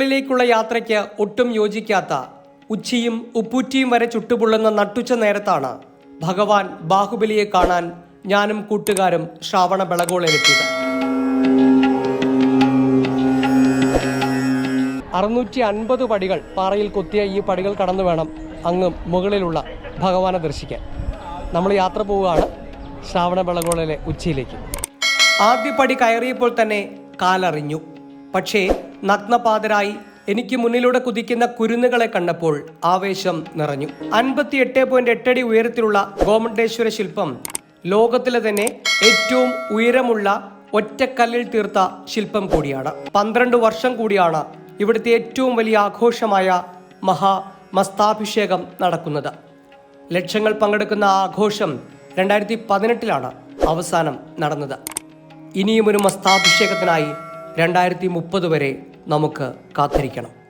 ിലേക്കുള്ള യാത്രയ്ക്ക് ഒട്ടും യോജിക്കാത്ത ഉച്ചിയും ഉപ്പൂറ്റിയും വരെ ചുട്ടുപൊള്ളുന്ന നട്ടുച്ച നേരത്താണ് ഭഗവാൻ ബാഹുബലിയെ കാണാൻ ഞാനും കൂട്ടുകാരും ശ്രാവണ ബെളഗോളയിലെത്തിയത്. 650 പടികൾ പാറയിൽ കൊത്തിയ ഈ പടികൾ കടന്നു വേണം അങ്ങ് മുകളിലുള്ള ഭഗവാനെ ദർശിക്കാൻ. നമ്മൾ യാത്ര പോവുകയാണ് ശ്രാവണ ബെളഗോളയിലെ ഉച്ചിയിലേക്ക്. ആദ്യ പടി കയറിയപ്പോൾ തന്നെ കാലറിഞ്ഞു. പക്ഷേ നഗ്നപാതരായി എനിക്ക് മുന്നിലൂടെ കുതിക്കുന്ന കുരുന്നുകളെ കണ്ടപ്പോൾ ആവേശം നിറഞ്ഞു. 58.8 അടി ഉയരത്തിലുള്ള ഗോമണ്ടേശ്വര ശില്പം ലോകത്തിലെ തന്നെ ഏറ്റവും ഉയരമുള്ള ഒറ്റക്കല്ലിൽ തീർത്ത ശില്പം കൂടിയാണ്. 12 വർഷം കൂടിയാണ് ഇവിടുത്തെ ഏറ്റവും വലിയ ആഘോഷമായ മസ്താഭിഷേകം നടക്കുന്നത്. ലക്ഷങ്ങൾ പങ്കെടുക്കുന്ന ആഘോഷം 2018 അവസാനം നടന്നത്. ഇനിയും ഒരു മസ്താഭിഷേകത്തിനായി 2030 വരെ നമുക്ക് കാത്തിരിക്കണം.